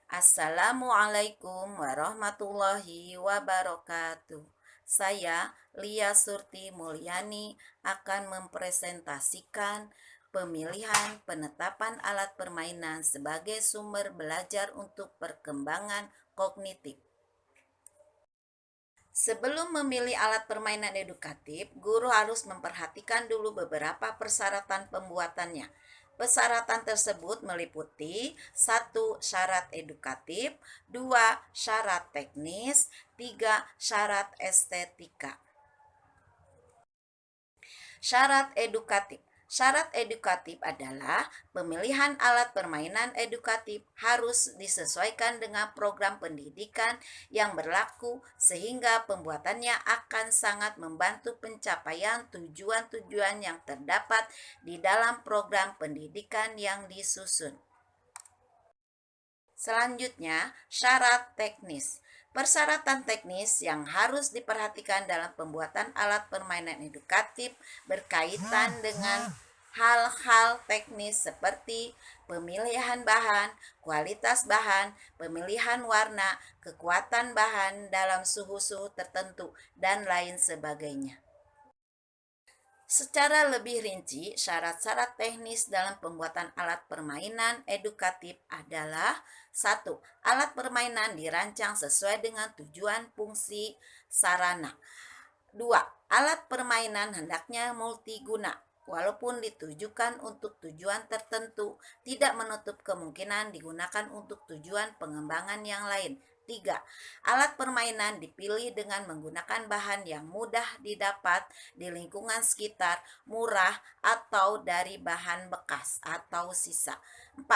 Assalamualaikum warahmatullahi wabarakatuh. Saya Lia Surti Mulyani akan mempresentasikan pemilihan penetapan alat permainan sebagai sumber belajar untuk perkembangan kognitif. Sebelum memilih alat permainan edukatif, guru harus memperhatikan dulu beberapa persyaratan pembuatannya. Persyaratan tersebut meliputi 1. Syarat edukatif, 2. Syarat teknis, 3. Syarat estetika. Syarat edukatif. Syarat edukatif adalah pemilihan alat permainan edukatif harus disesuaikan dengan program pendidikan yang berlaku sehingga pembuatannya akan sangat membantu pencapaian tujuan-tujuan yang terdapat di dalam program pendidikan yang disusun. Selanjutnya, syarat teknis. Persyaratan teknis yang harus diperhatikan dalam pembuatan alat permainan edukatif berkaitan dengan hal-hal teknis seperti pemilihan bahan, kualitas bahan, pemilihan warna, kekuatan bahan dalam suhu-suhu tertentu, dan lain sebagainya. Secara lebih rinci, syarat-syarat teknis dalam pembuatan alat permainan edukatif adalah 1. Alat permainan dirancang sesuai dengan tujuan, fungsi, sarana. 2. Alat permainan hendaknya multiguna. Walaupun ditujukan untuk tujuan tertentu, tidak menutup kemungkinan digunakan untuk tujuan pengembangan yang lain. 3. Alat permainan dipilih dengan menggunakan bahan yang mudah didapat di lingkungan sekitar, murah, atau dari bahan bekas atau sisa. 4.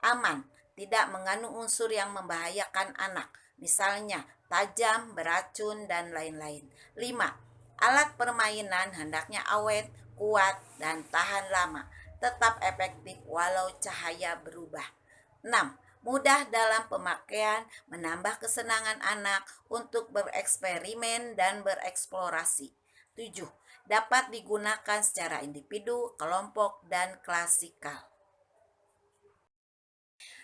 Aman, tidak mengandung unsur yang membahayakan anak, misalnya tajam, beracun, dan lain-lain. 5. Alat permainan hendaknya awet, kuat, dan tahan lama, tetap efektif walau cahaya berubah. 6. Mudah dalam pemakaian, menambah kesenangan anak untuk bereksperimen dan bereksplorasi. 7. Dapat digunakan secara individu, kelompok, dan klasikal.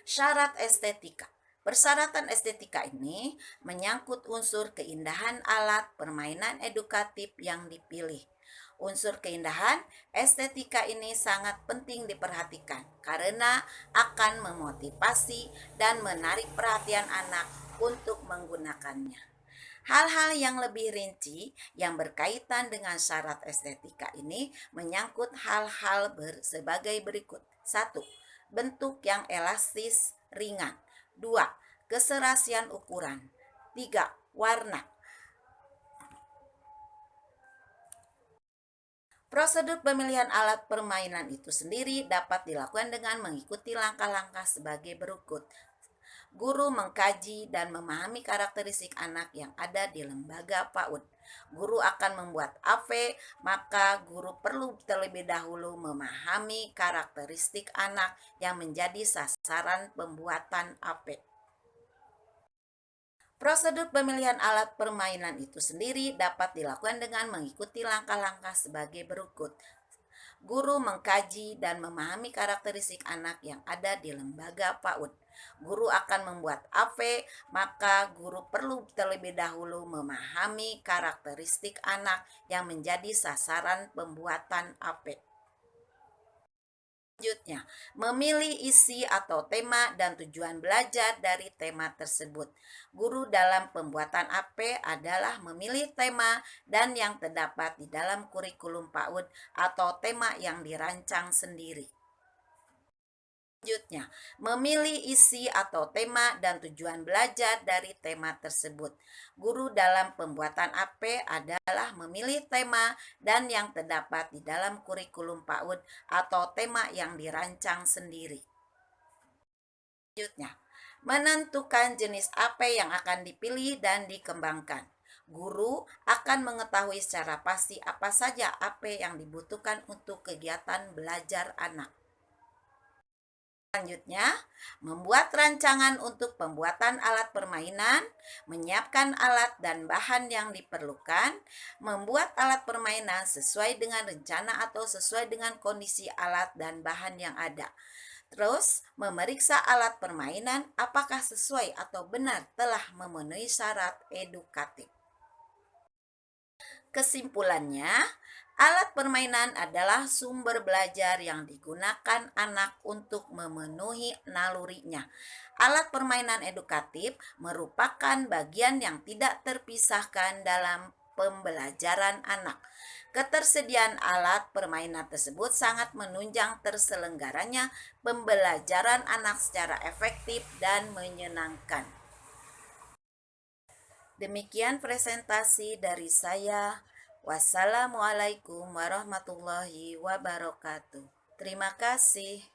Syarat estetika. Persyaratan estetika ini menyangkut unsur keindahan alat permainan edukatif yang dipilih. Unsur keindahan estetika ini sangat penting diperhatikan karena akan memotivasi dan menarik perhatian anak untuk menggunakannya. Hal-hal yang lebih rinci yang berkaitan dengan syarat estetika ini menyangkut hal-hal sebagai berikut. 1. Bentuk yang elastis, ringan. 2. Keserasian ukuran. 3. Warna. Prosedur pemilihan alat permainan itu sendiri dapat dilakukan dengan mengikuti langkah-langkah sebagai berikut. Guru mengkaji dan memahami karakteristik anak yang ada di lembaga PAUD. Guru akan membuat AV, maka guru perlu terlebih dahulu memahami karakteristik anak yang menjadi sasaran pembuatan AV. Prosedur pemilihan alat permainan itu sendiri dapat dilakukan dengan mengikuti langkah-langkah sebagai berikut. Guru mengkaji dan memahami karakteristik anak yang ada di lembaga PAUD. Guru akan membuat AV, maka guru perlu terlebih dahulu memahami karakteristik anak yang menjadi sasaran pembuatan AV. Selanjutnya, memilih isi atau tema dan tujuan belajar dari tema tersebut. Guru dalam pembuatan AP adalah memilih tema dan yang terdapat di dalam kurikulum PAUD atau tema yang dirancang sendiri. Selanjutnya, memilih isi atau tema dan tujuan belajar dari tema tersebut. Guru dalam pembuatan AP adalah memilih tema dan yang terdapat di dalam kurikulum PAUD atau tema yang dirancang sendiri. Selanjutnya, menentukan jenis AP yang akan dipilih dan dikembangkan. Guru akan mengetahui secara pasti apa saja AP yang dibutuhkan untuk kegiatan belajar anak. Selanjutnya, membuat rancangan untuk pembuatan alat permainan, menyiapkan alat dan bahan yang diperlukan, membuat alat permainan sesuai dengan rencana atau sesuai dengan kondisi alat dan bahan yang ada. Terus, memeriksa alat permainan apakah sesuai atau benar telah memenuhi syarat edukatif. Kesimpulannya, alat permainan adalah sumber belajar yang digunakan anak untuk memenuhi nalurinya. Alat permainan edukatif merupakan bagian yang tidak terpisahkan dalam pembelajaran anak. Ketersediaan alat permainan tersebut sangat menunjang terselenggaranya pembelajaran anak secara efektif dan menyenangkan. Demikian presentasi dari saya. Wassalamualaikum warahmatullahi wabarakatuh. Terima kasih.